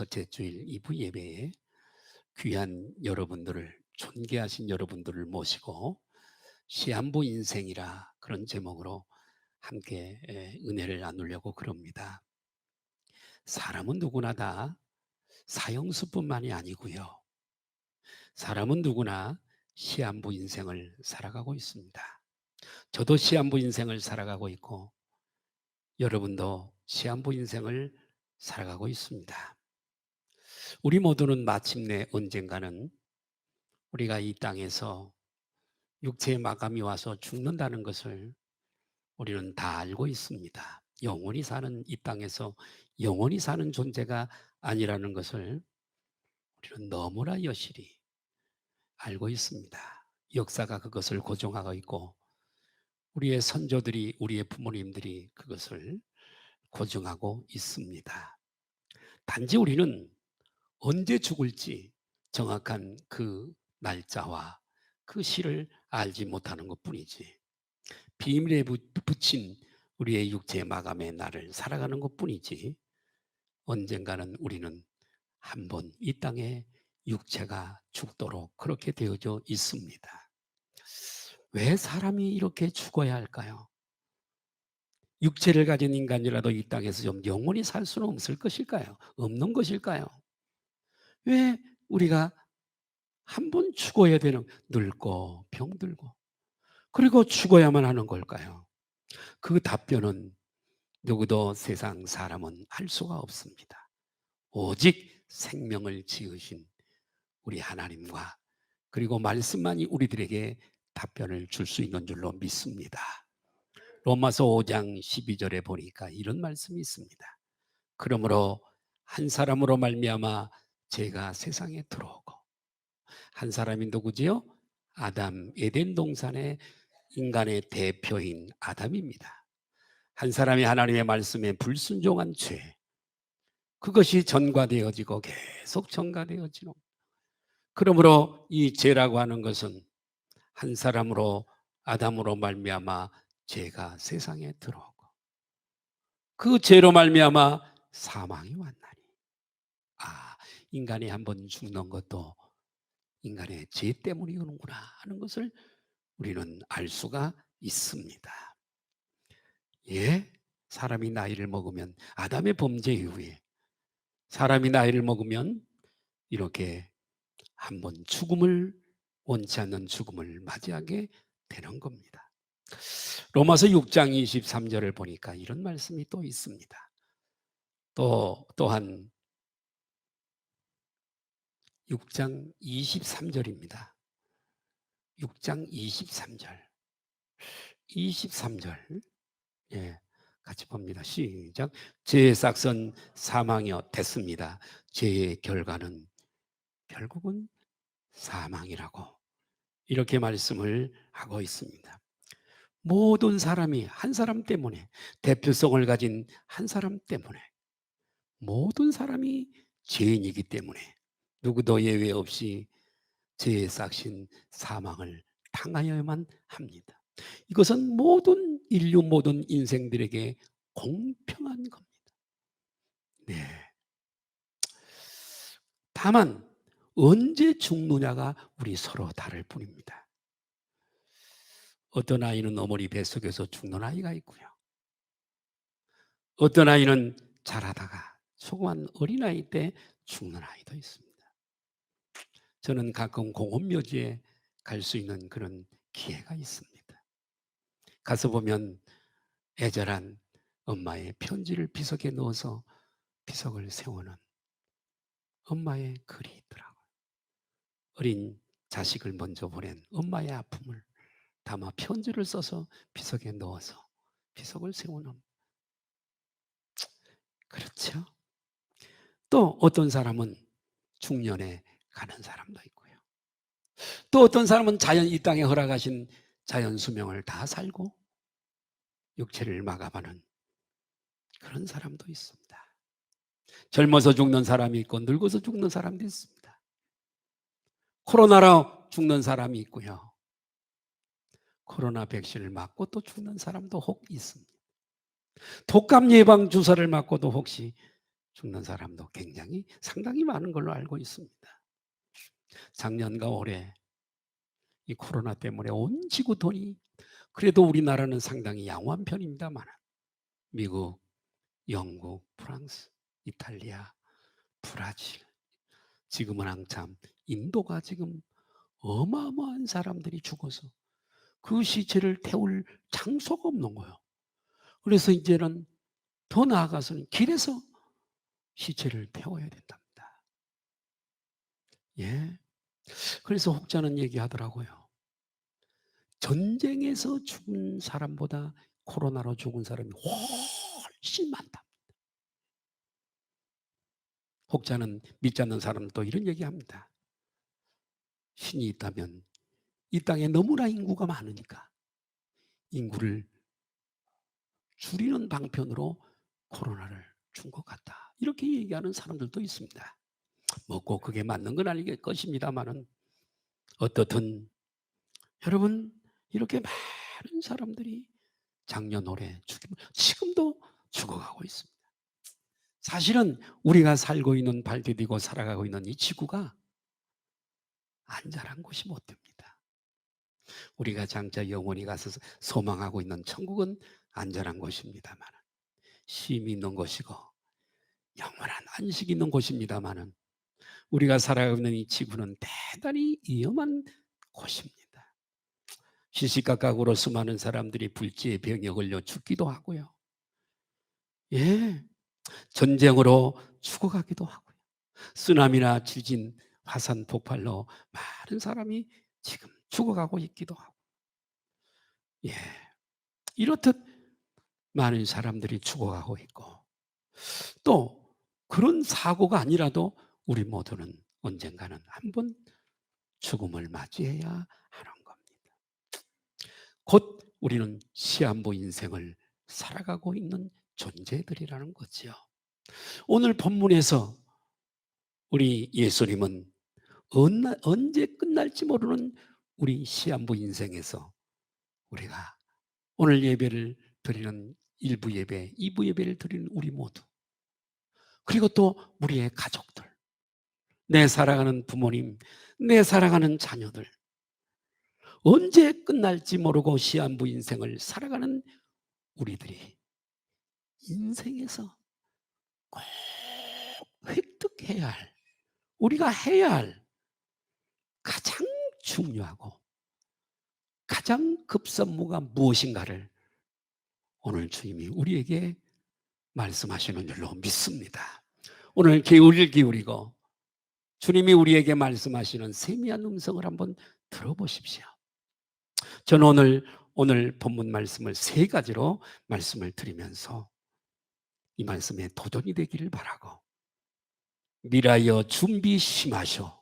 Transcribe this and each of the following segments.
첫째 주일 2부 예배에 귀한 여러분들을, 존귀하신 여러분들을 모시고 시한부 인생이라 그런 제목으로 함께 은혜를 나누려고 그럽니다. 사람은 누구나 다 사형수뿐만이 아니고요. 사람은 누구나 시한부 인생을 살아가고 있습니다. 저도 시한부 인생을 살아가고 있고 여러분도 시한부 인생을 살아가고 있습니다. 우리 모두는 마침내 언젠가는 우리가 이 땅에서 육체의 마감이 와서 죽는다는 것을 우리는 다 알고 있습니다. 영원히 사는 이 땅에서 영원히 사는 존재가 아니라는 것을 우리는 너무나 여실히 알고 있습니다. 역사가 그것을 고정하고 있고 우리의 선조들이, 우리의 부모님들이 그것을 고정하고 있습니다. 단지 우리는 언제 죽을지 정확한 그 날짜와 그 시를 알지 못하는 것뿐이지, 비밀에 붙인 우리의 육체의 마감의 날을 살아가는 것뿐이지, 언젠가는 우리는 한번 이 땅에 육체가 죽도록 그렇게 되어져 있습니다. 왜 사람이 이렇게 죽어야 할까요? 육체를 가진 인간이라도 이 땅에서 좀 영원히 살 수는 없을 것일까요? 없는 것일까요? 왜 우리가 한 번 죽어야 되는, 늙고 병들고 그리고 죽어야만 하는 걸까요? 그 답변은 누구도 세상 사람은 알 수가 없습니다. 오직 생명을 지으신 우리 하나님과 그리고 말씀만이 우리들에게 답변을 줄 수 있는 줄로 믿습니다. 로마서 5장 12절에 보니까 이런 말씀이 있습니다. 그러므로 한 사람으로 말미암아 죄가 세상에 들어오고, 한 사람이 누구지요? 아담, 에덴 동산의 인간의 대표인 아담입니다. 한 사람이 하나님의 말씀에 불순종한 죄, 그것이 전가되어지고 계속 전가되어지는, 그러므로 이 죄라고 하는 것은 한 사람으로, 아담으로 말미암아 죄가 세상에 들어오고 그 죄로 말미암아 사망이 왔나니, 인간이 한번 죽는 것도 인간의 죄 때문이구나 하는 것을 우리는 알 수가 있습니다. 예, 사람이 나이를 먹으면, 아담의 범죄 이후에 사람이 나이를 먹으면 이렇게 한번 죽음을, 원치 않는 죽음을 맞이하게 되는 겁니다. 로마서 6장 23절을 보니까 이런 말씀이 또 있습니다. 또한 6장 23절입니다. 6장 23절. 23절. 예. 같이 봅니다. 시작. 죄의 싹은 사망이요 됐습니다. 죄의 결과는 결국은 사망이라고 이렇게 말씀을 하고 있습니다. 모든 사람이 한 사람 때문에, 대표성을 가진 한 사람 때문에, 모든 사람이 죄인이기 때문에 누구도 예외 없이 죄의 싹신 사망을 당하여야만 합니다. 이것은 모든 인류, 모든 인생들에게 공평한 겁니다. 네. 다만 언제 죽느냐가 우리 서로 다를 뿐입니다. 어떤 아이는 어머니 뱃속에서 죽는 아이가 있고요. 어떤 아이는 자라다가 조그만 어린아이 때 죽는 아이도 있습니다. 저는 가끔 공원묘지에 갈 수 있는 그런 기회가 있습니다. 가서 보면 애절한 엄마의 편지를 비석에 넣어서 비석을 세우는 엄마의 글이 있더라고요. 어린 자식을 먼저 보낸 엄마의 아픔을 담아 편지를 써서 비석에 넣어서 비석을 세우는, 그렇죠? 또 어떤 사람은 중년에 가는 사람도 있고요. 또 어떤 사람은 자연, 이 땅에 허락하신 자연 수명을 다 살고 육체를 마감하는 그런 사람도 있습니다. 젊어서 죽는 사람이 있고 늙어서 죽는 사람도 있습니다. 코로나로 죽는 사람이 있고요. 코로나 백신을 맞고 또 죽는 사람도 혹 있습니다. 독감 예방 주사를 맞고도 혹시 죽는 사람도 굉장히 상당히 많은 걸로 알고 있습니다. 작년과 올해 이 코로나 때문에 온 지구 돈이, 그래도 우리나라는 상당히 양호한 편입니다만 미국, 영국, 프랑스, 이탈리아, 브라질, 지금은 한참 인도가 지금 어마어마한 사람들이 죽어서 그 시체를 태울 장소가 없는 거예요. 그래서 이제는 더 나아가서는 길에서 시체를 태워야 된답니다. 예. 그래서 혹자는 얘기하더라고요. 전쟁에서 죽은 사람보다 코로나로 죽은 사람이 훨씬 많다. 혹자는 믿지 않는 사람도 이런 얘기합니다. 신이 있다면 이 땅에 너무나 인구가 많으니까 인구를 줄이는 방편으로 코로나를 준 것 같다. 이렇게 얘기하는 사람들도 있습니다. 뭐 꼭 그게 맞는 건 아닐 것입니다만은 어떻든 여러분 이렇게 많은 사람들이 작년 올해 지금도 죽어가고 있습니다. 사실은 우리가 살고 있는 발 디디고 살아가고 있는 이 지구가 안전한 곳이 못 됩니다. 우리가 장차 영원히 가서 소망하고 있는 천국은 안전한 곳입니다만 쉼이 있는 곳이고 영원한 안식이 있는 곳입니다만 우리가 살아가고 있는 이 지구는 대단히 위험한 곳입니다. 시시각각으로 수많은 사람들이 불치의 병에 걸려 죽기도 하고요. 예, 전쟁으로 죽어가기도 하고요. 쓰나미나 지진, 화산 폭발로 많은 사람이 지금 죽어가고 있기도 하고. 예, 이렇듯 많은 사람들이 죽어가고 있고 또 그런 사고가 아니라도 우리 모두는 언젠가는 한번 죽음을 맞이해야 하는 겁니다. 곧 우리는 시한부 인생을 살아가고 있는 존재들이라는 거죠. 오늘 본문에서 우리 예수님은 언제 끝날지 모르는 우리 시한부 인생에서 우리가 오늘 예배를 드리는 1부 예배, 2부 예배를 드리는 우리 모두 그리고 또 우리의 가족들, 내 사랑하는 부모님, 내 사랑하는 자녀들 언제 끝날지 모르고 시한부 인생을 살아가는 우리들이 인생에서 꼭 획득해야 할, 우리가 해야 할 가장 중요하고 가장 급선무가 무엇인가를 오늘 주님이 우리에게 말씀하시는 줄로 믿습니다. 오늘 귀를 기울이고 주님이 우리에게 말씀하시는 세미한 음성을 한번 들어보십시오. 저는 오늘 본문 말씀을 세 가지로 말씀을 드리면서 이 말씀에 도전이 되기를 바라고 미라여 준비 심하쇼.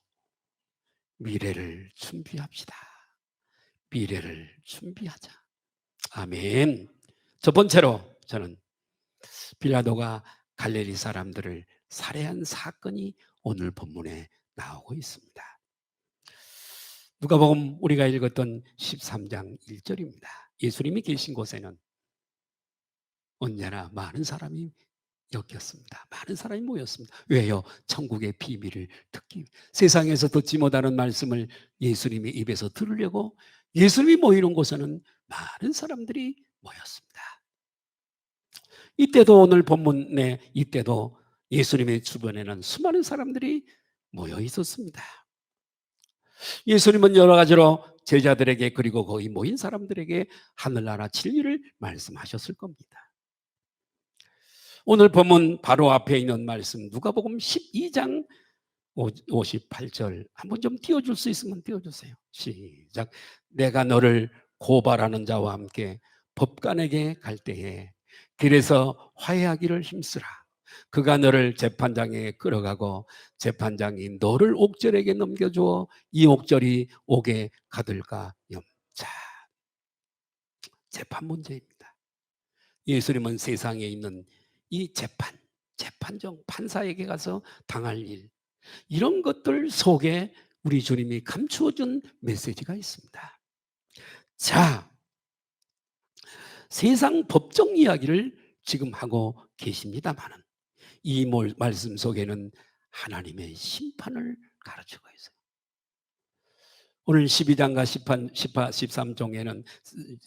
미래를 준비합시다. 미래를 준비하자. 아멘. 첫 번째로 저는 빌라도가 갈릴리 사람들을 살해한 사건이 오늘 본문에 나오고 있습니다. 누가복음 우리가 읽었던 13장 1절입니다. 예수님이 계신 곳에는 언제나 많은 사람이 엮였습니다. 많은 사람이 모였습니다. 왜요? 천국의 비밀을 듣기. 세상에서 듣지 못하는 말씀을 예수님의 입에서 들으려고 예수님이 모이는 곳에는 많은 사람들이 모였습니다. 이때도 오늘 본문에 이때도 예수님의 주변에는 수많은 사람들이 모여 있었습니다. 예수님은 여러 가지로 제자들에게 그리고 거기 모인 사람들에게 하늘나라 진리를 말씀하셨을 겁니다. 오늘 본문 바로 앞에 있는 말씀 누가복음 12장 58절 한번 좀 띄워줄 수 있으면 띄워주세요. 시작. 내가 너를 고발하는 자와 함께 법관에게 갈 때에 길에서 화해하기를 힘쓰라. 그가 너를 재판장에 끌어가고 재판장이 너를 옥절에게 넘겨주어 이 옥절이 옥에 가둘까 염자. 재판 문제입니다. 예수님은 세상에 있는 이 재판정 판사에게 가서 당할 일 이런 것들 속에 우리 주님이 감추어준 메시지가 있습니다. 자, 세상 법정 이야기를 지금 하고 계십니다만은 이 말씀 속에는 하나님의 심판을 가르치고 있어요. 오늘 12장과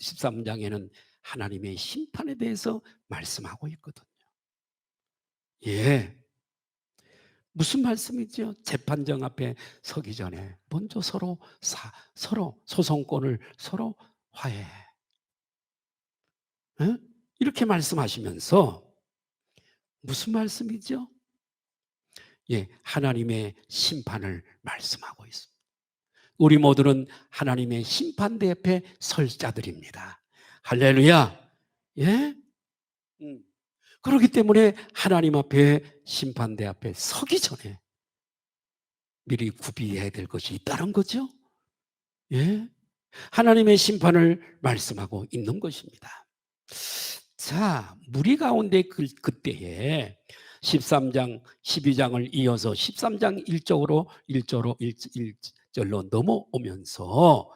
13장에는 하나님의 심판에 대해서 말씀하고 있거든요. 예. 무슨 말씀이죠? 재판정 앞에 서기 전에 먼저 서로 소송권을 서로 화해해. 예? 이렇게 말씀하시면서 무슨 말씀이죠? 예, 하나님의 심판을 말씀하고 있습니다. 우리 모두는 하나님의 심판대 앞에 설 자들입니다. 할렐루야. 예? 그렇기 때문에 하나님 앞에 심판대 앞에 서기 전에 미리 구비해야 될 것이 있다는 거죠. 예? 하나님의 심판을 말씀하고 있는 것입니다. 자, 무리 가운데 그때에 13장, 12장을 이어서 13장 1절로 넘어오면서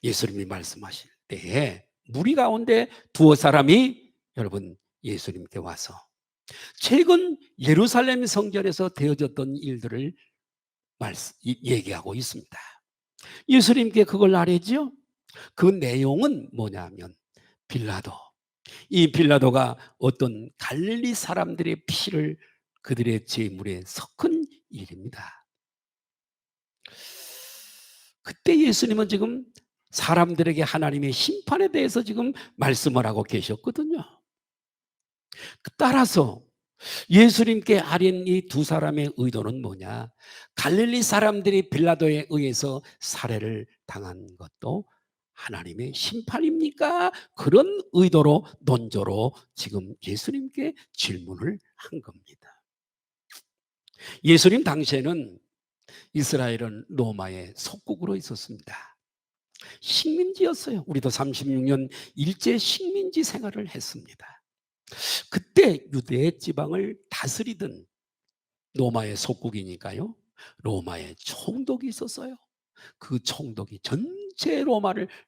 예수님이 말씀하실 때에 무리 가운데 두어 사람이 여러분 예수님께 와서 최근 예루살렘 성전에서 되어졌던 일들을 얘기하고 있습니다. 예수님께 그걸 알았죠? 그 내용은 뭐냐면 이 빌라도가 어떤 갈릴리 사람들의 피를 그들의 제물에 섞은 일입니다. 그때 예수님은 지금 사람들에게 하나님의 심판에 대해서 지금 말씀을 하고 계셨거든요. 따라서 예수님께 아린 이 두 사람의 의도는 뭐냐? 갈릴리 사람들이 빌라도에 의해서 살해를 당한 것도 하나님의 심판입니까? 그런 의도로 논조로 지금 예수님께 질문을 한 겁니다. 예수님 당시에는 이스라엘은 로마의 속국으로 있었습니다. 식민지였어요. 우리도 36년 일제 식민지 생활을 했습니다. 그때 유대 지방을 다스리던 로마의 속국이니까요. 로마의 총독이 있었어요. 그 총독이 전체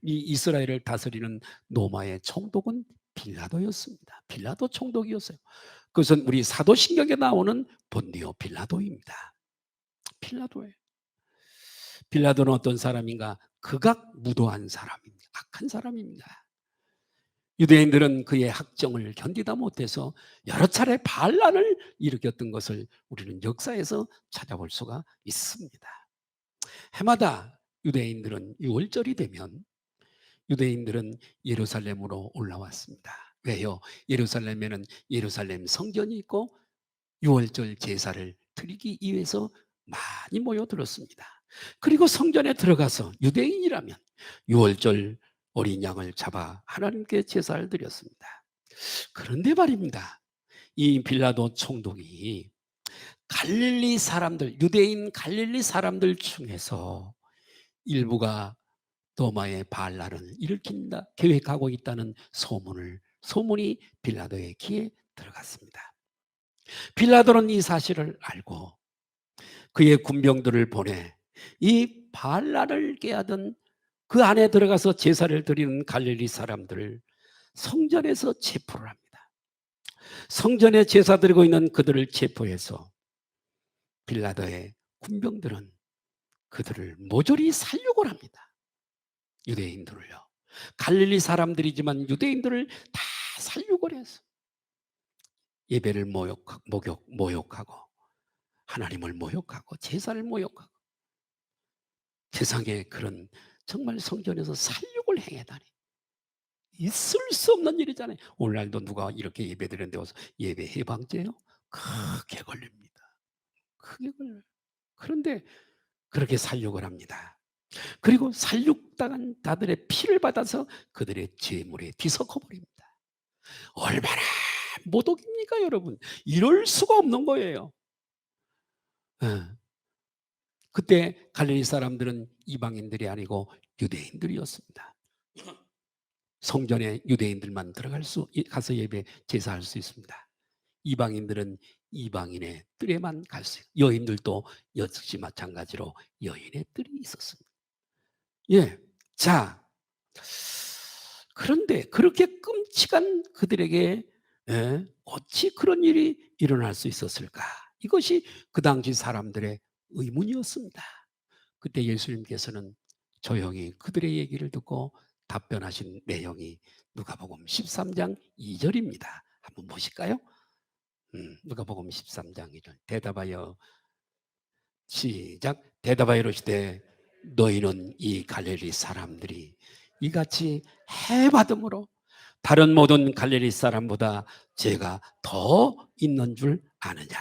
이스라엘을 다스리는 로마의 총독은 빌라도였습니다. 빌라도 총독이었어요. 그것은 우리 사도신경에 나오는 본디오 빌라도입니다. 빌라도예요. 빌라도는 어떤 사람인가? 극악무도한 사람입니다. 악한 사람입니다. 유대인들은 그의 학정을 견디다 못해서 여러 차례 반란을 일으켰던 것을 우리는 역사에서 찾아볼 수가 있습니다. 해마다 유대인들은 6월절이 되면 유대인들은 예루살렘으로 올라왔습니다. 왜요? 예루살렘에는 예루살렘 성전이 있고 6월절 제사를 드리기 위해서 많이 모여들었습니다. 그리고 성전에 들어가서 유대인이라면 6월절 어린 양을 잡아 하나님께 제사를 드렸습니다. 그런데 말입니다. 이 빌라도 총독이 갈릴리 사람들, 유대인 갈릴리 사람들 중에서 일부가 도마의 반란을 일으킨다 계획하고 있다는 소문이 빌라도의 귀에 들어갔습니다. 빌라도는 이 사실을 알고 그의 군병들을 보내 이 반란을 깨하던 그 안에 들어가서 제사를 드리는 갈릴리 사람들을 성전에서 체포를 합니다. 성전에 제사 드리고 있는 그들을 체포해서 빌라도의 군병들은 그들을 모조리 살육을 합니다. 유대인들을요. 갈릴리 사람들이지만 유대인들을 다 살육을 해서 예배를 모욕하고 하나님을 모욕하고 제사를 모욕하고 세상에 그런 정말 성전에서 살육을 행해다니 있을 수 없는 일이잖아요. 오늘날도 누가 이렇게 예배드리는데 와서 예배 해방죄요? 크게 걸립니다. 크게 걸려요. 그런데 그렇게 살육을 합니다. 그리고 살육당한 자들의 피를 받아서 그들의 제물에 뒤섞어 버립니다. 얼마나 모독입니까, 여러분? 이럴 수가 없는 거예요. 예. 그때 갈릴리 사람들은 이방인들이 아니고 유대인들이었습니다. 성전에 유대인들만 가서 예배 제사할 수 있습니다. 이방인들은 이방인의 뜰에만 갈 수 있고 여인들도 역시 마찬가지로 여인의 뜰이 있었습니다. 예. 자, 그런데 그렇게 끔찍한 그들에게 예? 어찌 그런 일이 일어날 수 있었을까? 이것이 그 당시 사람들의 의문이었습니다. 그때 예수님께서는 조용히 그들의 얘기를 듣고 답변하신 내용이 누가복음 13장 2절입니다. 한번 보실까요? 누가복음 13장 2절. 대답하여 시작. 대답하여 이르시되 너희는 이 갈릴리 사람들이 이같이 해받음으로 다른 모든 갈릴리 사람보다 죄가 더 있는 줄 아느냐.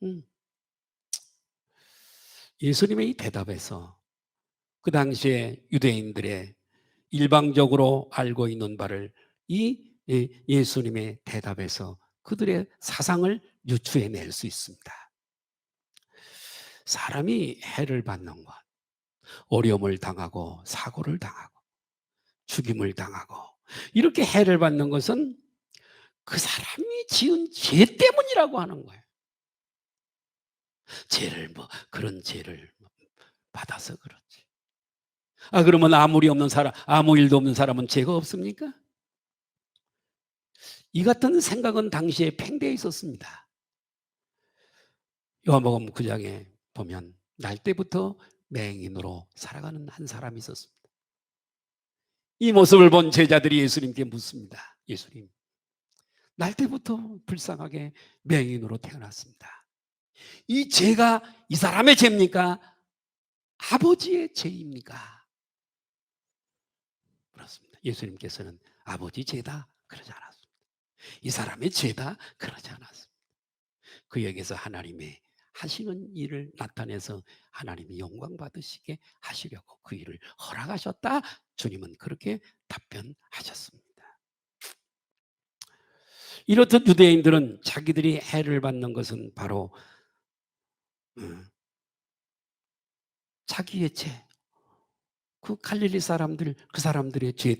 음, 예수님의 이 대답에서 그 당시에 유대인들의 일방적으로 알고 있는 바를 이 예수님의 대답에서 그들의 사상을 유추해낼 수 있습니다. 사람이 해를 받는 것, 어려움을 당하고 사고를 당하고 죽임을 당하고 이렇게 해를 받는 것은 그 사람이 지은 죄 때문이라고 하는 거예요. 죄를 그런 죄를 받아서 그렇지. 그러면 아무리 없는 사람, 아무 일도 없는 사람은 죄가 없습니까? 이 같은 생각은 당시에 팽배해 있었습니다. 요한복음 9장에 보면 날 때부터 맹인으로 살아가는 한 사람이 있었습니다. 이 모습을 본 제자들이 예수님께 묻습니다. 예수님, 날 때부터 불쌍하게 맹인으로 태어났습니다. 이 죄가 이 사람의 죄입니까? 아버지의 죄입니까? 그렇습니다. 예수님께서는 아버지 죄다 그러지 않았습니다. 이 사람의 죄다 그러지 않았습니다. 그에게서 하나님의 하시는 일을 나타내서 하나님이 영광 받으시게 하시려고 그 일을 허락하셨다. 주님은 그렇게 답변하셨습니다. 이렇듯 유대인들은 자기들이 해를 받는 것은 바로 자기의 죄, 그 갈릴리 사람들, 그 사람들의 죄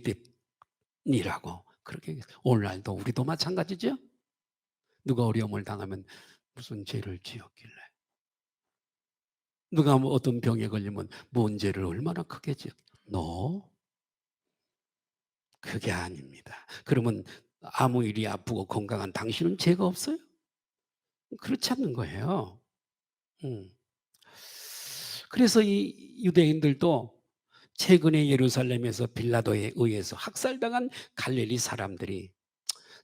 때문이라고 그렇게 오늘날도 우리도 마찬가지죠. 누가 어려움을 당하면 무슨 죄를 지었길래, 누가 어떤 병에 걸리면 뭔 죄를 얼마나 크게 지었. No, 그게 아닙니다. 그러면 아무 일이 아프고 건강한 당신은 죄가 없어요? 그렇지 않는 거예요. 음. 그래서 이 유대인들도 최근에 예루살렘에서 빌라도에 의해서 학살당한 갈릴리 사람들이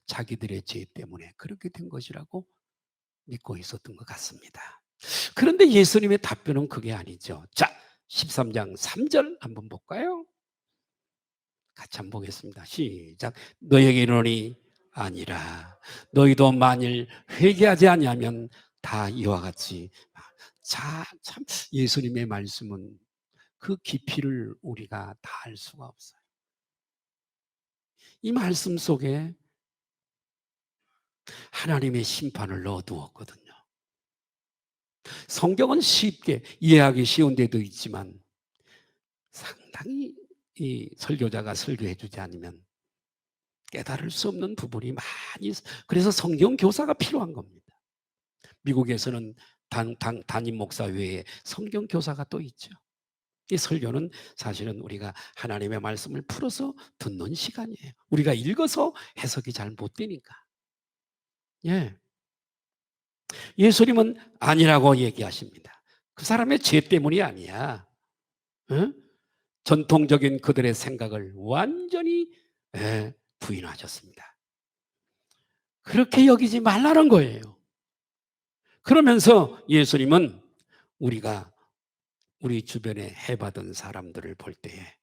자기들의 죄 때문에 그렇게 된 것이라고 믿고 있었던 것 같습니다. 그런데 예수님의 답변은 그게 아니죠. 자, 13장 3절 한번 볼까요? 같이 한번 보겠습니다. 시작. 너에게 이르노니 아니라 너희도 만일 회개하지 아니하면 다 이와 같이. 자, 참 예수님의 말씀은 그 깊이를 우리가 다 알 수가 없어요. 이 말씀 속에 하나님의 심판을 넣어두었거든요. 성경은 쉽게 이해하기 쉬운 데도 있지만 상당히 이 설교자가 설교해 주지 않으면 깨달을 수 없는 부분이 많이 있어요. 그래서 성경 교사가 필요한 겁니다. 미국에서는 담임 목사 외에 성경 교사가 또 있죠. 이 설교는 사실은 우리가 하나님의 말씀을 풀어서 듣는 시간이에요. 우리가 읽어서 해석이 잘 못 되니까. 예. 예수님은 아니라고 얘기하십니다. 그 사람의 죄 때문이 아니야. 어? 전통적인 그들의 생각을 완전히 부인하셨습니다. 그렇게 여기지 말라는 거예요. 그러면서 예수님은 우리가 우리 주변에 해받은 사람들을 볼 때에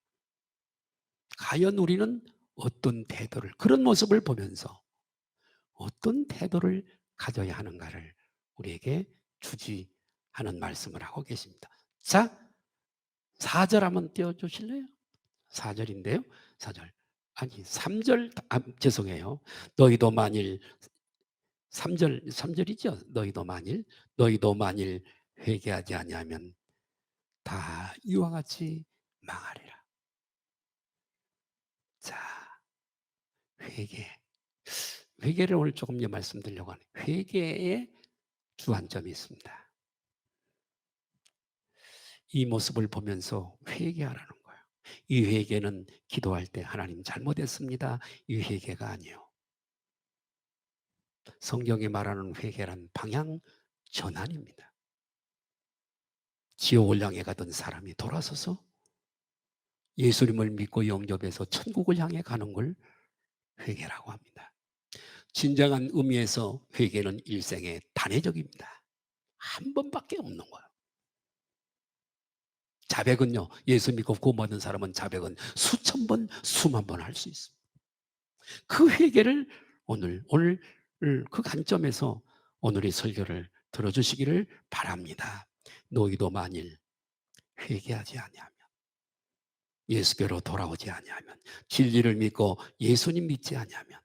과연 우리는 어떤 태도를, 그런 모습을 보면서 어떤 태도를 가져야 하는가를 우리에게 주지하는 말씀을 하고 계십니다. 자, 4절 한번 띄워주실래요? 4절인데요. 4절. 아니, 3절, 죄송해요. 너희도 만일, 3절이죠. 너희도 만일 회개하지 아니하면 다 이와 같이 망하리라. 자, 회개. 회개를 오늘 조금 말씀드리려고 하네요. 회개에 주안점이 있습니다. 이 모습을 보면서 회개하라는 거예요. 이 회개는 기도할 때 하나님 잘못했습니다. 이 회개가 아니에요. 성경이 말하는 회개란 방향 전환입니다. 지옥을 향해 가던 사람이 돌아서서 예수님을 믿고 영접해서 천국을 향해 가는 걸 회개라고 합니다. 진정한 의미에서 회개는 일생의 단회적입니다. 한 번밖에 없는 거예요. 자백은요, 예수 믿고 구원받은 사람은 자백은 수천 번, 수만 번 할 수 있습니다. 그 회개를 오늘 그 관점에서 오늘의 설교를 들어주시기를 바랍니다. 너희도 만일 회개하지 아니하면, 예수께로 돌아오지 아니하면, 진리를 믿고 예수님 믿지 아니하면,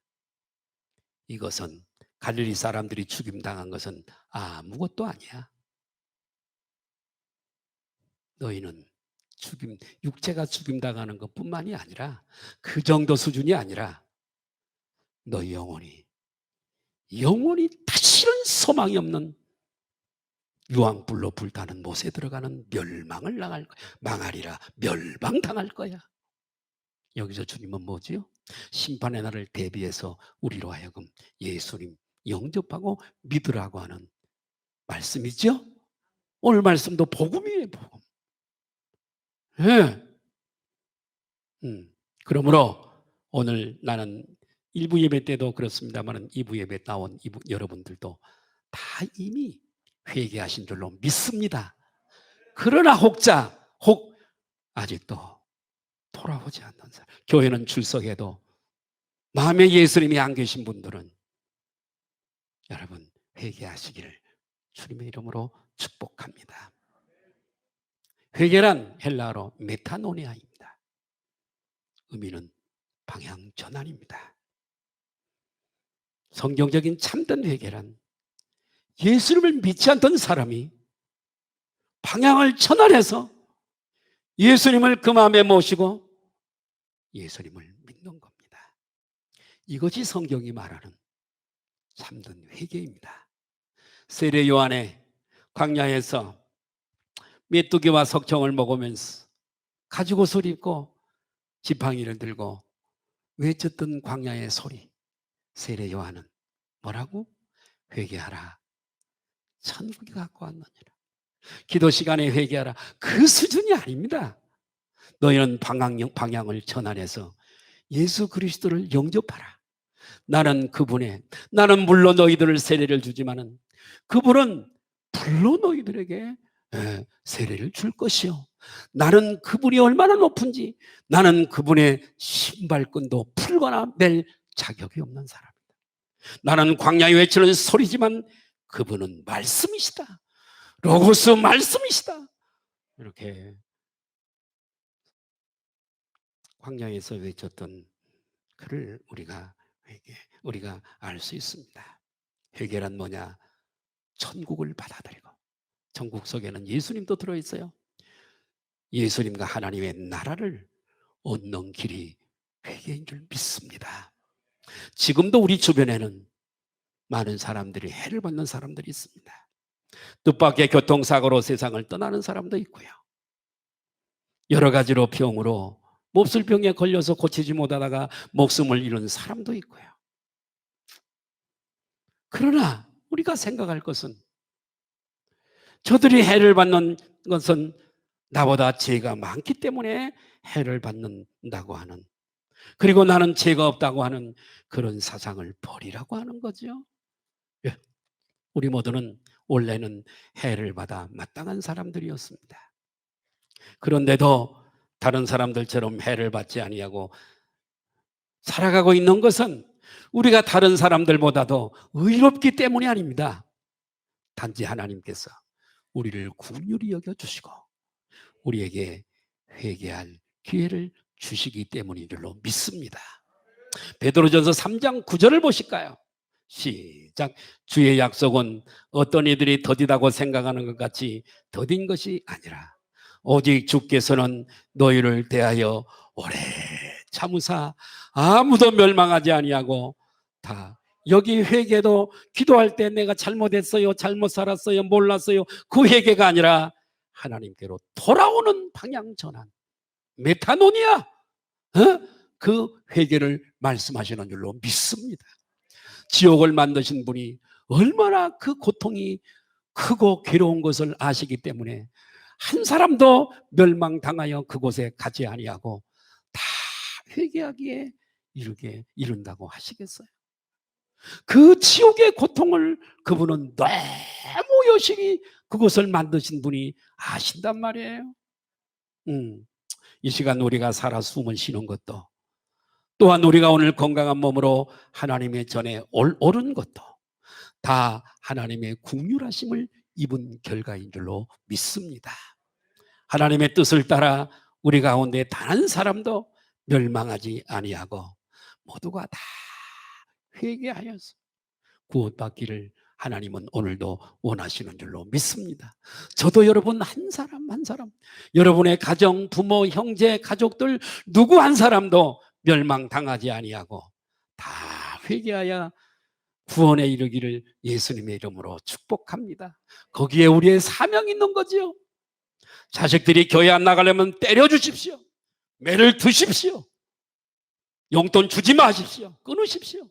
이것은 갈릴리 사람들이 죽임당한 것은 아무것도 아니야. 너희는 육체가 죽임당하는 것뿐만이 아니라 그 정도 수준이 아니라 너희 영혼이 다시는 소망이 없는 유황불로 불타는 못에 들어가는 멸망을 당할 거야. 망하리라, 멸망당할 거야. 여기서 주님은 뭐지요? 심판의 날을 대비해서 우리로 하여금 예수님 영접하고 믿으라고 하는 말씀이죠. 오늘 말씀도 복음이에요, 복음. 네. 그러므로 오늘 나는 1부 예배 때도 그렇습니다만 2부 예배 나온 여러분들도 다 이미 회개하신 줄로 믿습니다. 그러나 혹 아직도 돌아오지 않는 사람, 교회는 출석해도 마음에 예수님이 안 계신 분들은 여러분 회개하시기를 주님의 이름으로 축복합니다. 회개란 헬라어로 메타노니아입니다. 의미는 방향 전환입니다. 성경적인 참된 회개란 예수님을 믿지 않던 사람이 방향을 전환해서 예수님을 그 마음에 모시고 예수님을 믿는 겁니다. 이것이 성경이 말하는 참된 회개입니다. 세례 요한의 광야에서 메뚜기와 석청을 먹으면서 가죽옷을 입고 지팡이를 들고 외쳤던 광야의 소리, 세례 요한은 뭐라고? 회개하라, 천국이 갖고 왔느니라. 기도 시간에 회개하라. 그 수준이 아닙니다. 너희는 방향을 전환해서 예수 그리스도를 영접하라. 나는 물론 너희들을 세례를 주지만은 그분은 불로 너희들에게 세례를 줄 것이요. 나는 그분이 얼마나 높은지, 나는 그분의 신발끈도 풀거나 맬 자격이 없는 사람이다. 나는 광야에 외치는 소리지만 그분은 말씀이시다. 로고스 말씀이시다. 이렇게 광야에서 외쳤던 그를 우리가 알 수 있습니다. 회개란 뭐냐? 천국을 받아들이고, 천국 속에는 예수님도 들어있어요. 예수님과 하나님의 나라를 얻는 길이 회개인 줄 믿습니다. 지금도 우리 주변에는 많은 사람들이 해를 받는 사람들이 있습니다. 뜻밖의 교통사고로 세상을 떠나는 사람도 있고요. 여러 가지로 병으로 몹쓸 병에 걸려서 고치지 못하다가 목숨을 잃은 사람도 있고요. 그러나 우리가 생각할 것은 저들이 해를 받는 것은 나보다 죄가 많기 때문에 해를 받는다고 하는, 그리고 나는 죄가 없다고 하는 그런 사상을 버리라고 하는 거죠. 우리 모두는 원래는 해를 받아 마땅한 사람들이었습니다. 그런데도 다른 사람들처럼 해를 받지 아니하고 살아가고 있는 것은 우리가 다른 사람들보다도 의롭기 때문이 아닙니다. 단지 하나님께서 우리를 긍휼히 여겨주시고 우리에게 회개할 기회를 주시기 때문인 줄로 믿습니다. 베드로전서 3장 9절을 보실까요? 시작. 주의 약속은 어떤 이들이 더디다고 생각하는 것 같이 더딘 것이 아니라 오직 주께서는 너희를 대하여 오래 참으사 아무도 멸망하지 아니하고 다, 여기 회개도 기도할 때 내가 잘못했어요, 잘못 살았어요, 몰랐어요, 그 회개가 아니라 하나님께로 돌아오는 방향 전환, 메타노니아, 그 회개를 말씀하시는 줄로 믿습니다. 지옥을 만드신 분이 얼마나 그 고통이 크고 괴로운 것을 아시기 때문에 한 사람도 멸망당하여 그곳에 가지 아니하고 다 회개하기에 이른다고 하시겠어요? 그 지옥의 고통을 그분은 너무 여실히 그것을 만드신 분이 아신단 말이에요. 이 시간 우리가 살아 숨을 쉬는 것도, 또한 우리가 오늘 건강한 몸으로 하나님의 전에 오른 것도 다 하나님의 긍휼하심을 입은 결과인 줄로 믿습니다. 하나님의 뜻을 따라 우리 가운데 단 한 사람도 멸망하지 아니하고 모두가 다 회개하여서 구원받기를 하나님은 오늘도 원하시는 줄로 믿습니다. 저도 여러분 한 사람 한 사람, 여러분의 가정, 부모, 형제, 가족들 누구 한 사람도 멸망당하지 아니하고 다 회개하여 구원에 이르기를 예수님의 이름으로 축복합니다. 거기에 우리의 사명이 있는 거지요. 자식들이 교회 안 나가려면 때려주십시오. 매를 드십시오. 용돈 주지 마십시오. 끊으십시오.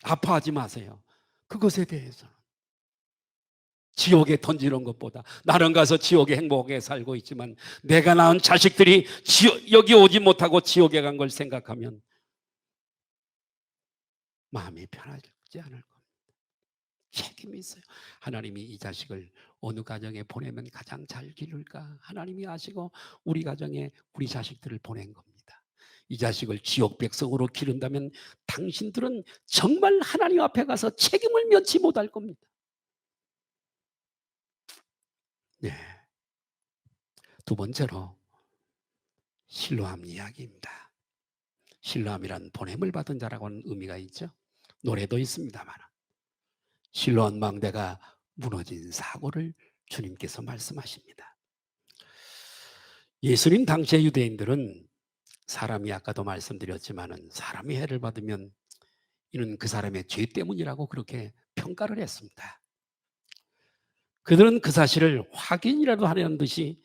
아파하지 마세요. 그것에 대해서는 지옥에 던지는 것보다, 나는 가서 지옥에 행복하게 살고 있지만 내가 낳은 자식들이 여기 오지 못하고 지옥에 간 걸 생각하면 마음이 편하지 않을 겁니다. 책임이 있어요. 하나님이 이 자식을 어느 가정에 보내면 가장 잘 기를까 하나님이 아시고 우리 가정에 우리 자식들을 보낸 겁니다. 이 자식을 지옥 백성으로 기른다면 당신들은 정말 하나님 앞에 가서 책임을 면치 못할 겁니다. 네. 두 번째로 실로암 이야기입니다. 실로암이란 보냄을 받은 자라고 하는 의미가 있죠. 노래도 있습니다만 실로암 망대가 무너진 사고를 주님께서 말씀하십니다. 예수님 당시의 유대인들은 사람이, 아까도 말씀드렸지만 사람이 해를 받으면 이는 그 사람의 죄 때문이라고 그렇게 평가를 했습니다. 그들은 그 사실을 확인이라도 하려는 듯이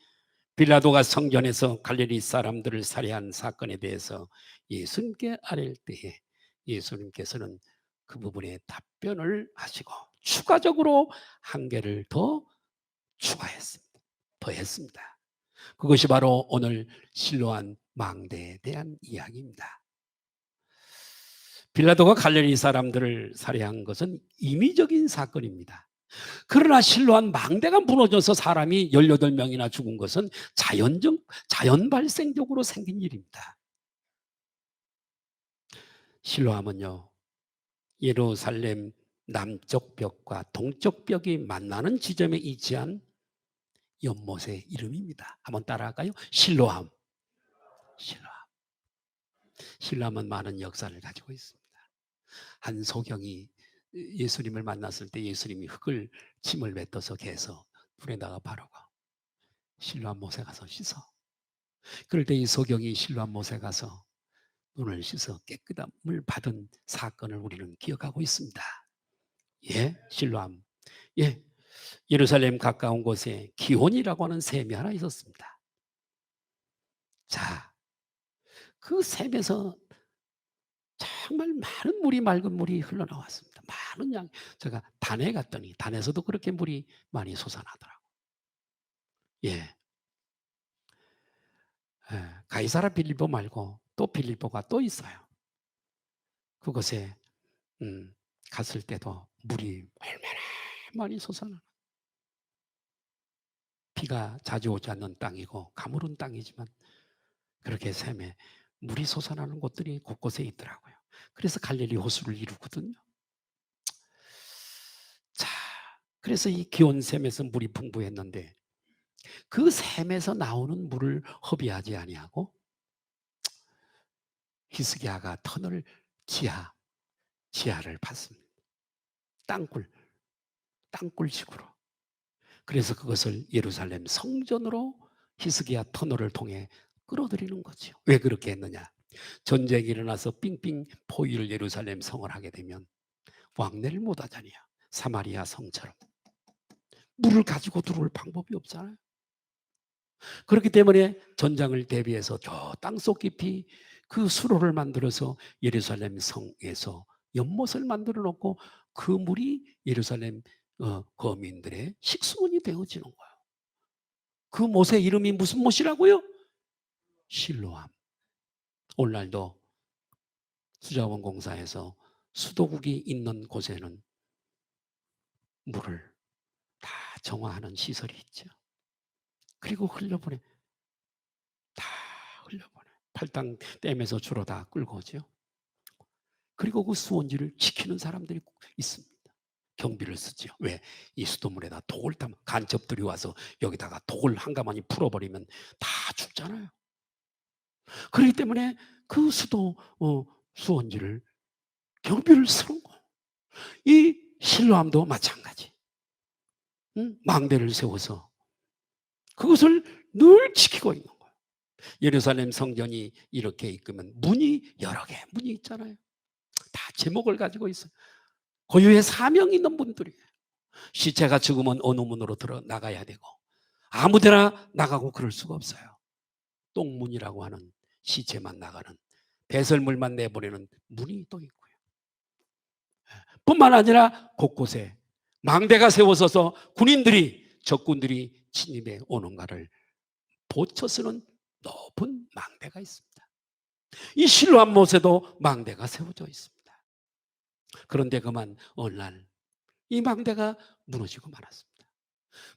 빌라도가 성전에서 갈릴리 사람들을 살해한 사건에 대해서 예수님께 아뢰을 때에 예수님께서는 그 부분에 답변을 하시고 추가적으로 한 개를 더 추가했습니다. 더했습니다. 그것이 바로 오늘 실로암 망대에 대한 이야기입니다. 빌라도가 갈릴리 사람들을 살해한 것은 임의적인 사건입니다. 그러나 실로암 망대가 무너져서 사람이 18명이나 죽은 것은 자연 발생적으로 생긴 일입니다. 실로암은요, 예루살렘 남쪽 벽과 동쪽 벽이 만나는 지점에 위치한 연못의 이름입니다. 한번 따라할까요? 실로암. 실로암은 많은 역사를 가지고 있습니다. 한 소경이 예수님을 만났을 때 예수님이 침을 뱉어서 개서 불에다가 바르고 실로암 못에 가서 씻어. 그럴 때 이 소경이 실로암 못에 가서 눈을 씻어 깨끗함을 받은 사건을 우리는 기억하고 있습니다. 예, 실로암. 예, 예루살렘 가까운 곳에 기혼이라고 하는 샘이 하나 있었습니다. 자, 그 샘에서 정말 많은 물이, 맑은 물이 흘러나왔습니다. 많은 양. 제가 단에 갔더니 단에서도 그렇게 물이 많이 솟아나더라고요. 예. 가이사라 빌립보 말고 또 빌립보가 또 있어요. 그곳에 갔을 때도 물이 얼마나 많이 솟아나. 비가 자주 오지 않는 땅이고 가물은 땅이지만 그렇게 샘에 물이 솟아나는 곳들이 곳곳에 있더라고요. 그래서 갈릴리 호수를 이루거든요. 자, 그래서 이 기온샘에서 물이 풍부했는데 그 샘에서 나오는 물을 허비하지 아니하고 히스기야가 터널 지하를 팠습니다. 땅굴식으로. 그래서 그것을 예루살렘 성전으로 히스기야 터널을 통해 끌어들이는 거죠. 왜 그렇게 했느냐? 전쟁이 일어나서 삥삥 포위를 예루살렘 성을 하게 되면 왕래를 못 하잖아요. 사마리아 성처럼. 물을 가지고 들어올 방법이 없잖아요. 그렇기 때문에 전장을 대비해서 저 땅속 깊이 그 수로를 만들어서 예루살렘 성에서 연못을 만들어 놓고 그 물이 예루살렘 거민들의 식수원이 되어지는 거예요. 그 못의 이름이 무슨 못이라고요? 실로암. 오늘날도 수자원공사에서 수도국이 있는 곳에는 물을 다 정화하는 시설이 있죠. 그리고 흘려보내. 다 흘려보내. 팔당 댐에서 주로 다 끌고 오죠. 그리고 그 수원지를 지키는 사람들이 있습니다. 경비를 쓰죠. 왜? 이 수돗물에다 독을 담아 간첩들이 와서 여기다가 독을 한 가마니 풀어버리면 다 죽잖아요. 그렇기 때문에 그 수원지를 경비를 쓰는 거예요. 이 실로암도 마찬가지. 망대를 세워서 그것을 늘 지키고 있는 거예요. 예루살렘 성전이 이렇게 있으면 문이 여러 개 문이 있잖아요. 다 제목을 가지고 있어요. 고유의 사명이 있는 분들이에요. 시체가 죽으면 어느 문으로 들어 나가야 되고 아무데나 나가고 그럴 수가 없어요. 똥문이라고 하는 시체만 나가는 배설물만 내보내는 문이 또 있고요. 뿐만 아니라 곳곳에 망대가 세워서서 적군들이 침입해 오는가를 보쳐 쓰는 높은 망대가 있습니다. 이 실로암 못에도 망대가 세워져 있습니다. 그런데 그만 어느 날 이 망대가 무너지고 말았습니다.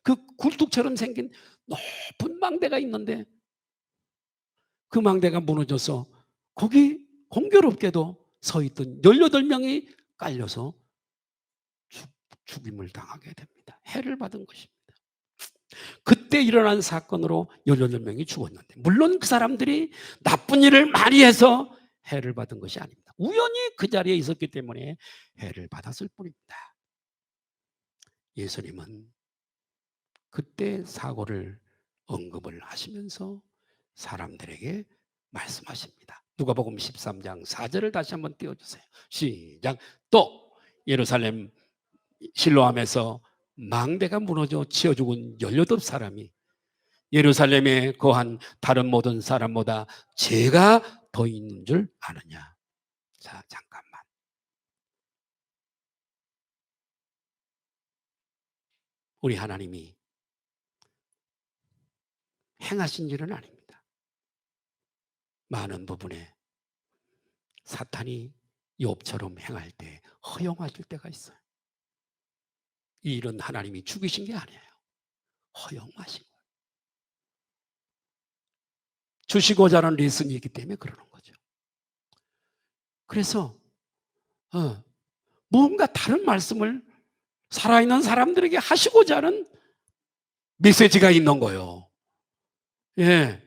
그 굴뚝처럼 생긴 높은 망대가 있는데 그 망대가 무너져서 거기 공교롭게도 서 있던 18명이 깔려서 죽임을 당하게 됩니다. 해를 받은 것입니다. 그때 일어난 사건으로 18명이 죽었는데 물론 그 사람들이 나쁜 일을 많이 해서 해를 받은 것이 아닙니다. 우연히 그 자리에 있었기 때문에 해를 받았을 뿐입니다. 예수님은 그때 사고를 언급을 하시면서 사람들에게 말씀하십니다. 누가복음 13장 4절을 다시 한번 띄워주세요. 시작. 또 예루살렘 실로암에서 망대가 무너져 치어 죽은 18사람이 예루살렘에 거한 다른 모든 사람보다 죄가 더 있는 줄 아느냐. 자, 잠깐만. 우리 하나님이 행하신 일은 아닙니다. 많은 부분에 사탄이 욥처럼 행할 때 허용하실 때가 있어요. 이 일은 하나님이 죽이신 게 아니에요. 허용하신 거예요. 주시고자 하는 리슨이 있기 때문에 그러는 거죠. 그래서 뭔가 다른 말씀을 살아있는 사람들에게 하시고자 하는 메시지가 있는 거예요. 예.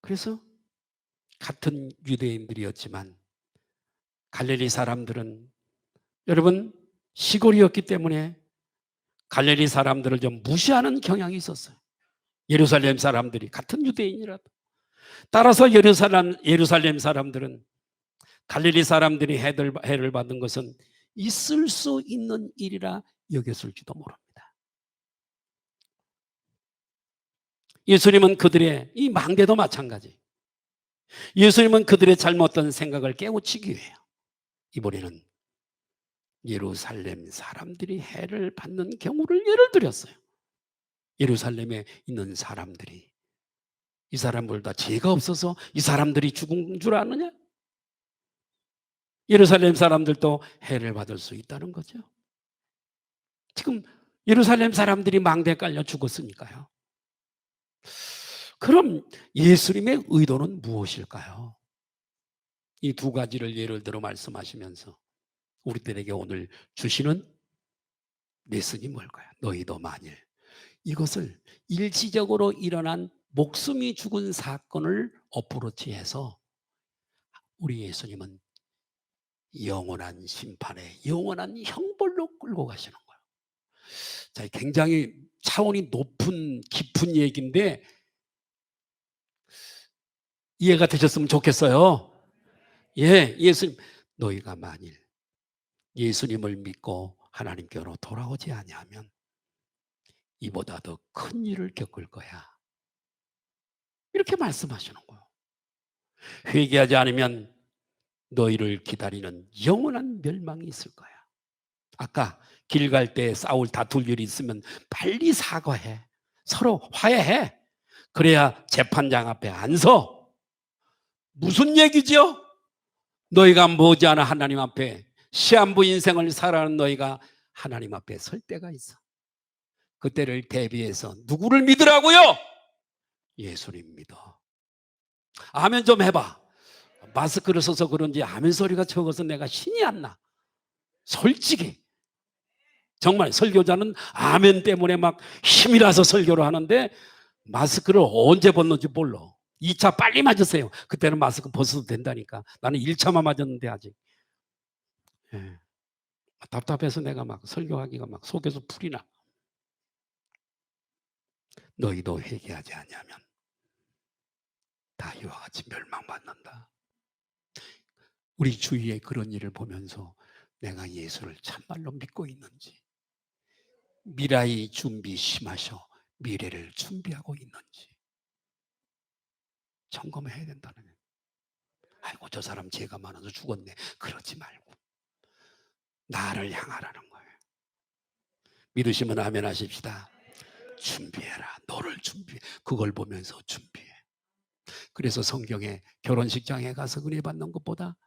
그래서 같은 유대인들이었지만 갈릴리 사람들은 여러분 시골이었기 때문에 갈릴리 사람들을 좀 무시하는 경향이 있었어요. 예루살렘 사람들이 같은 유대인이라도. 따라서 예루살렘 사람들은 갈릴리 사람들이 해를 받은 것은 있을 수 있는 일이라 여겼을지도 모릅니다. 예수님은 그들의 이 망대도 마찬가지. 예수님은 그들의 잘못된 생각을 깨우치기 위해 이번에는 예루살렘 사람들이 해를 받는 경우를 예를 들었어요. 예루살렘에 있는 사람들이 이 사람들 다 죄가 없어서 이 사람들이 죽은 줄 아느냐? 예루살렘 사람들도 해를 받을 수 있다는 거죠. 지금 예루살렘 사람들이 망대에 깔려 죽었으니까요. 그럼 예수님의 의도는 무엇일까요? 이 두 가지를 예를 들어 말씀하시면서 우리들에게 오늘 주시는 레슨이 뭘까요? 너희도 만일 이것을 일시적으로 일어난 목숨이 죽은 사건을 어프로치해서 우리 예수님은 영원한 심판에 영원한 형벌로 끌고 가시는 거예요. 자, 굉장히 차원이 높은 깊은 얘기인데 이해가 되셨으면 좋겠어요. 예, 예수님 너희가 만일 예수님을 믿고 하나님께로 돌아오지 아니하면 이보다 더 큰 일을 겪을 거야. 이렇게 말씀하시는 거예요. 회개하지 않으면 너희를 기다리는 영원한 멸망이 있을 거야. 아까 길 갈 때 싸울 다툴 일이 있으면 빨리 사과해. 서로 화해해. 그래야 재판장 앞에 안 서. 무슨 얘기죠? 너희가 머지않아 하나님 앞에 시한부 인생을 살아가는 너희가 하나님 앞에 설 때가 있어. 그때를 대비해서 누구를 믿으라고요? 예수님 믿어. 아멘 좀 해봐. 마스크를 써서 그런지 아멘 소리가 적어서 내가 신이 안 나. 솔직히 정말 설교자는 아멘 때문에 막 힘이 나서 설교를 하는데 마스크를 언제 벗는지 몰라. 2차 빨리 맞으세요. 그때는 마스크 벗어도 된다니까. 나는 1차만 맞았는데 아직. 예. 답답해서 내가 막 설교하기가 막 속에서 풀이 나. 너희도 회개하지 않으면 다 이와 같이 멸망받는다. 우리 주위에 그런 일을 보면서 내가 예수를 참말로 믿고 있는지, 미라의 준비 심하셔 미래를 준비하고 있는지 점검해야 된다는 거예요. 아이고 저 사람 죄가 많아서 죽었네. 그러지 말고 나를 향하라는 거예요. 믿으시면 아멘 하십시다. 준비해라. 너를 준비해. 그걸 보면서 준비해. 그래서 성경에 결혼식장에 가서 은혜 받는 것보다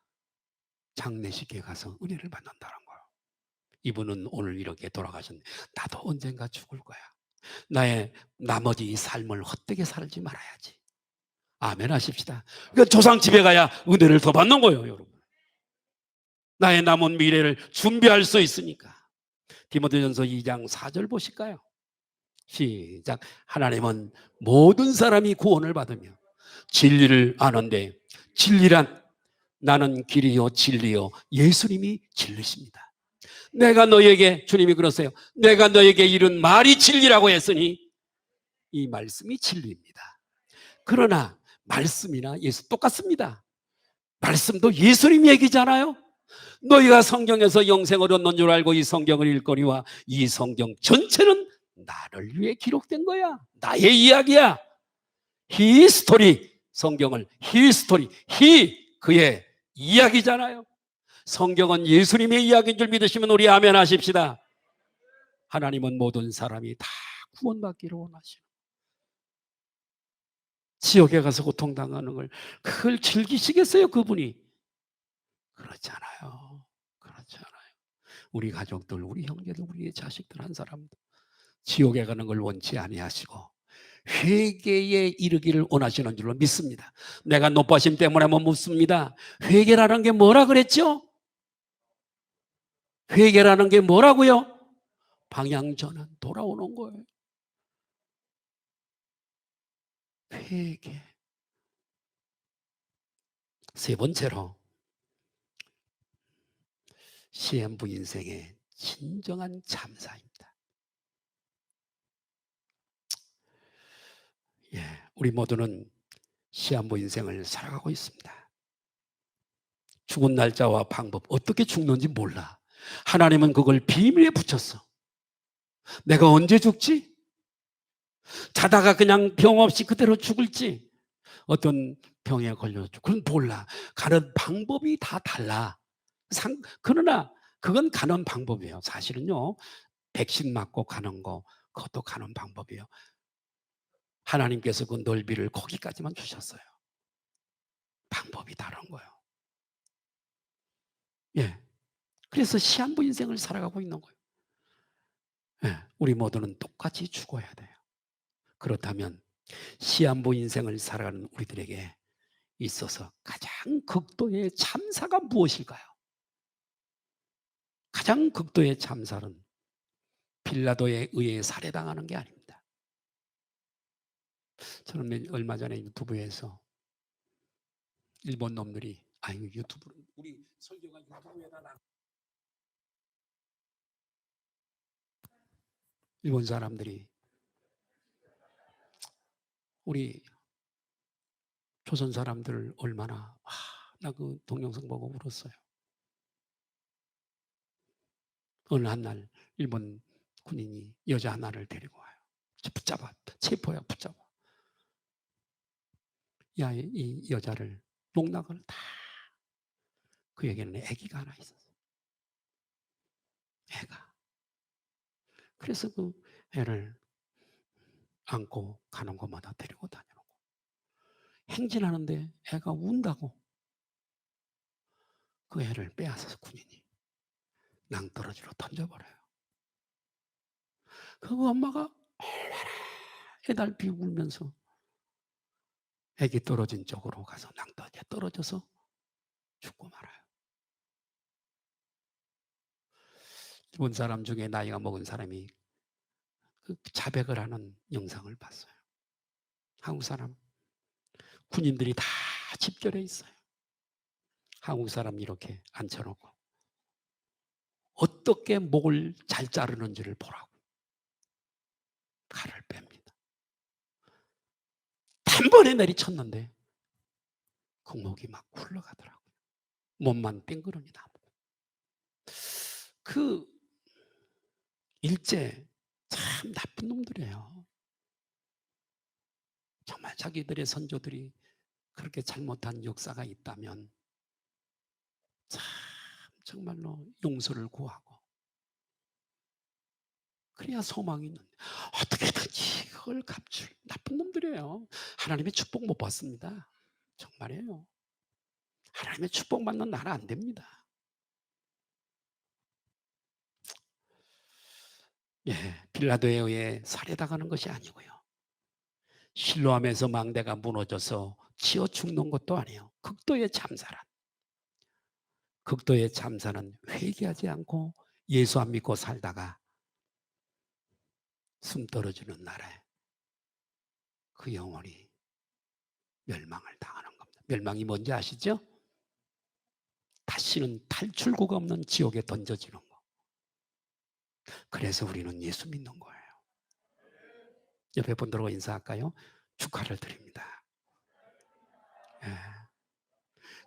장례식에 가서 은혜를 받는다는 거예요. 이분은 오늘 이렇게 돌아가셨는데 나도 언젠가 죽을 거야. 나의 나머지 삶을 헛되게 살지 말아야지. 아멘 하십시다. 그러니까 조상 집에 가야 은혜를 더 받는 거예요, 여러분. 나의 남은 미래를 준비할 수 있으니까. 디모데전서 2장 4절 보실까요? 시작. 하나님은 모든 사람이 구원을 받으며 진리를 아는데 진리란 나는 길이요 진리요 예수님이 진리십니다. 내가 너에게 주님이 그러세요. 내가 너에게 이른 말이 진리라고 했으니 이 말씀이 진리입니다. 그러나 말씀이나 예수 똑같습니다. 말씀도 예수님 얘기잖아요. 너희가 성경에서 영생을 얻는 줄 알고 이 성경을 읽거니와 이 성경 전체는 나를 위해 기록된 거야. 나의 이야기야. 히스토리 성경을 히스토리 그의 이야기잖아요. 성경은 예수님의 이야기인 줄 믿으시면 우리 아멘 하십시다. 하나님은 모든 사람이 다 구원받기를 원하시는 지옥에 가서 고통당하는 걸 그걸 즐기시겠어요 그분이? 그렇지 않아요. 그렇지 않아요. 우리 가족들, 우리 형제들, 우리 자식들 한 사람도 지옥에 가는 걸 원치 아니하시고 회개에 이르기를 원하시는 줄로 믿습니다. 내가 높아심 때문에 못 묻습니다. 회개라는 게 뭐라 그랬죠? 회개라는 게 뭐라고요? 방향전환, 돌아오는 거예요. 회개. 세 번째로 시한부 인생의 진정한 참사입니다. 예, 우리 모두는 시한부 인생을 살아가고 있습니다. 죽은 날짜와 방법, 어떻게 죽는지 몰라. 하나님은 그걸 비밀에 붙였어. 내가 언제 죽지? 자다가 그냥 병 없이 그대로 죽을지, 어떤 병에 걸려서 그건 몰라. 가는 방법이 다 달라. 그러나 그건 가는 방법이에요. 사실은요, 백신 맞고 가는 거, 그것도 가는 방법이에요. 하나님께서 그 넓이를 거기까지만 주셨어요. 방법이 다른 거예요. 예. 그래서 시한부 인생을 살아가고 있는 거예요. 예. 우리 모두는 똑같이 죽어야 돼요. 그렇다면 시한부 인생을 살아가는 우리들에게 있어서 가장 극도의 참사가 무엇일까요? 가장 극도의 참사는 빌라도에 의해 살해당하는 게 아닙니다. 저는 얼마 전에 유튜브에서 일본 놈들이 유튜브 우리 설교가 유튜브에다 일본 사람들이 우리 조선 사람들 얼마나 나 그 동영상 보고 울었어요. 어느 한 날 일본 군인이 여자 하나를 데리고 와요. 붙잡아 체포야 붙잡아. 야, 이 여자를 농락을 다. 그에게는 아기가 하나 있었어요. 애가. 그래서 그 애를 안고 가는 곳마다 데리고 다니고 행진하는데 애가 운다고 그 애를 빼앗아서 군인이 낭떠러지로 던져버려요. 그 엄마가 얼마나 애달피 울면서 애기 떨어진 쪽으로 가서 낭떠러지에 떨어져서 죽고 말아요. 일본 사람 중에 나이가 먹은 사람이 그 자백을 하는 영상을 봤어요. 한국 사람 군인들이 다 집결해 있어요. 한국 사람 이렇게 앉혀놓고 어떻게 목을 잘 자르는지를 보라고 칼을 뺍니다. 단번에 내리쳤는데 그 목이 막 굴러가더라고요. 몸만 땡그러니 나오고. 그 일제 참 나쁜 놈들이에요. 정말 자기들의 선조들이 그렇게 잘못한 역사가 있다면 참 정말로 용서를 구하고 그래야 소망이 있는데 어떻게든지 그걸 감출 나쁜 놈들이에요. 하나님의 축복 못 받습니다. 정말이에요. 하나님의 축복 받는 나라 안 됩니다. 예, 빌라도에 의해 살해당하는 것이 아니고요. 실로암에서 망대가 무너져서 치어 죽는 것도 아니에요. 극도의 참사란. 극도의 참사는 회개하지 않고 예수 안 믿고 살다가 숨 떨어지는 날에 그 영혼이 멸망을 당하는 겁니다. 멸망이 뭔지 아시죠? 다시는 탈출구가 없는 지옥에 던져지는 거. 그래서 우리는 예수 믿는 거예요. 옆에 분들하고 인사할까요? 축하를 드립니다. 예.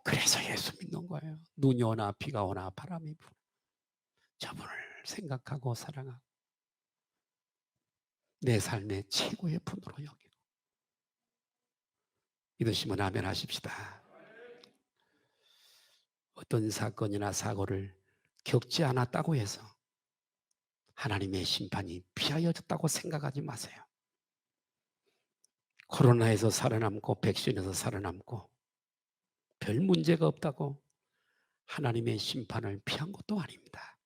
그래서 예수 믿는 거예요. 눈이 오나 비가 오나 바람이 부나 저분을 생각하고 사랑하고 내 삶의 최고의 분으로 여기고 믿으시면 아멘 하십시다. 어떤 사건이나 사고를 겪지 않았다고 해서 하나님의 심판이 피하여졌다고 생각하지 마세요. 코로나에서 살아남고 백신에서 살아남고 별 문제가 없다고 하나님의 심판을 피한 것도 아닙니다.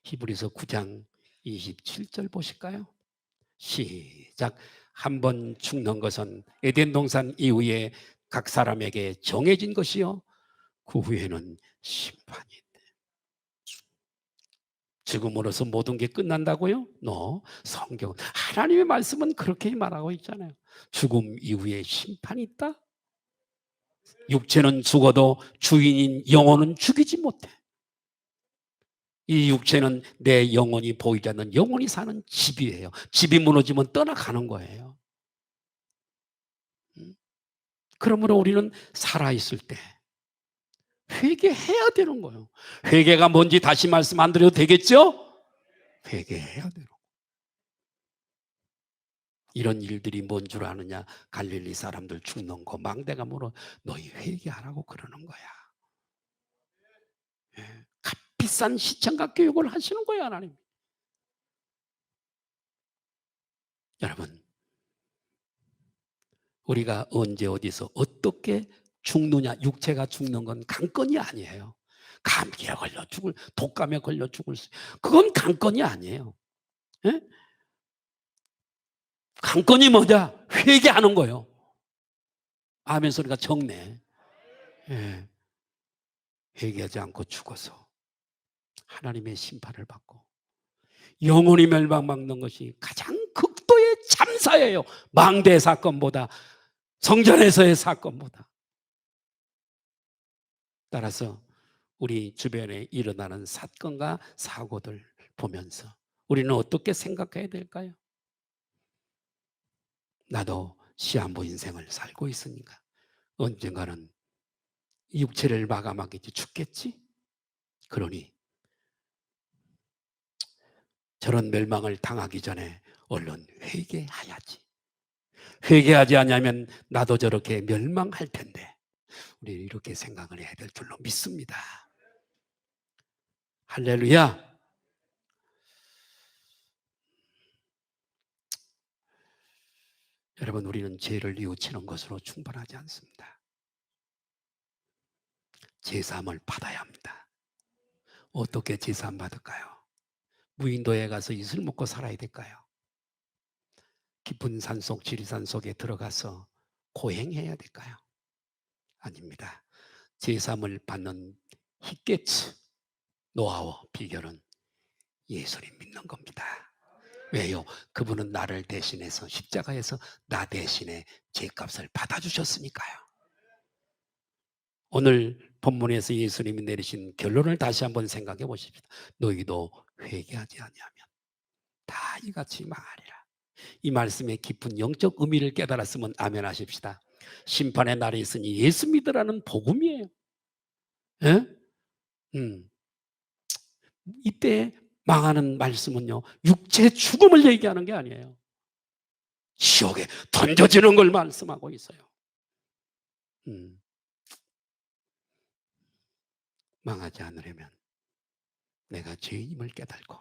히브리서 9장 27절 보실까요? 시작. 한 번 죽는 것은 에덴 동산 이후에 각 사람에게 정해진 것이요 그 후에는 심판이. 죽음으로써 모든 게 끝난다고요? 성경 하나님의 말씀은 그렇게 말하고 있잖아요. 죽음 이후에 심판이 있다? 육체는 죽어도 주인인 영혼은 죽이지 못해. 이 육체는 내 영혼이 보이지 않는 영혼이 사는 집이에요. 집이 무너지면 떠나가는 거예요. 그러므로 우리는 살아있을 때 회개해야 되는 거예요. 회개가 뭔지 다시 말씀 안 드려도 되겠죠? 회개해야 돼요. 이런 일들이 뭔 줄 아느냐? 갈릴리 사람들 죽는 거 망대가 물어 너희 회개하라고 그러는 거야. 예. 값비싼 시청각 교육을 하시는 거예요, 하나님. 여러분, 우리가 언제 어디서 어떻게 죽느냐, 육체가 죽는 건 관건이 아니에요. 감기에 걸려 죽을, 독감에 걸려 죽을 수, 그건 관건이 아니에요. 예? 관건이 뭐냐? 회개하는 거예요. 아멘 소리가 적네. 예. 회개하지 않고 죽어서 하나님의 심판을 받고 영혼이 멸망받는 것이 가장 극도의 참사예요. 망대 사건보다, 성전에서의 사건보다. 따라서 우리 주변에 일어나는 사건과 사고들 보면서 우리는 어떻게 생각해야 될까요? 나도 시한부 인생을 살고 있으니까 언젠가는 육체를 마감하겠지, 죽겠지? 그러니 저런 멸망을 당하기 전에 얼른 회개해야지. 회개하지 않으면 나도 저렇게 멸망할 텐데 우리 이렇게 생각을 해야 될 줄로 믿습니다. 할렐루야. 여러분, 우리는 죄를 뉘우치는 것으로 충분하지 않습니다. 제사함을 받아야 합니다. 어떻게 제사함 받을까요? 무인도에 가서 이슬 먹고 살아야 될까요? 깊은 산속, 지리산 속에 들어가서 고행해야 될까요? 아닙니다. 제사함을 받는 히케츠, 노하우, 비결은 예수를 믿는 겁니다. 왜요? 그분은 나를 대신해서 십자가에서 나 대신에 죄값을 받아주셨으니까요. 오늘 본문에서 예수님이 내리신 결론을 다시 한번 생각해 보십시다. 너희도 회개하지 아니하면 다 이같이 망하리라. 이 말씀의 깊은 영적 의미를 깨달았으면 아멘 하십시다. 심판의 날이 있으니 예수 믿으라는 복음이에요. 예? 이때 망하는 말씀은요, 육체 죽음을 얘기하는 게 아니에요. 지옥에 던져지는 걸 말씀하고 있어요. 망하지 않으려면 내가 죄인임을 깨달고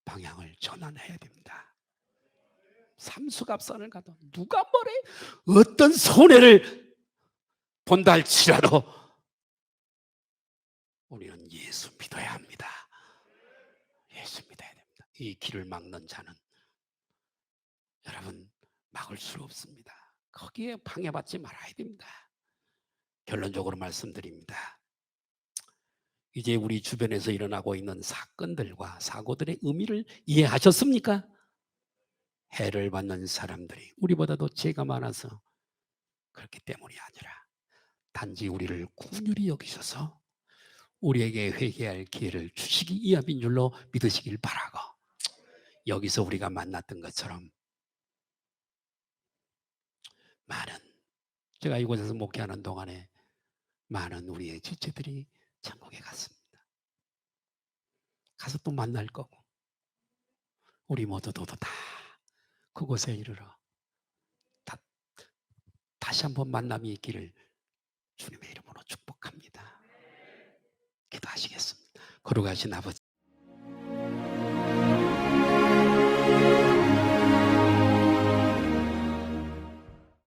방향을 전환해야 됩니다. 삼수갑산을 가도 누가 뭐래 어떤 손해를 본다 할지라도 우리는 예수 믿어야 합니다. 예수 믿어야 됩니다. 이 길을 막는 자는 여러분 막을 수 없습니다. 거기에 방해받지 말아야 됩니다. 결론적으로 말씀드립니다. 이제 우리 주변에서 일어나고 있는 사건들과 사고들의 의미를 이해하셨습니까? 해를 받는 사람들이 우리보다도 죄가 많아서 그렇기 때문이 아니라 단지 우리를 긍휼히 여기셔서 우리에게 회개할 기회를 주시기 이함인 줄로 믿으시길 바라고, 여기서 우리가 만났던 것처럼 많은, 제가 이곳에서 목회하는 동안에 많은 우리의 지체들이 천국에 갔습니다. 가서 또 만날 거고 우리 모두도 다 그곳에 이르러 다시 한번 만남이 있기를 주님의 이름으로 축복합니다. 기도하시겠습니다. 거룩하신 아버지,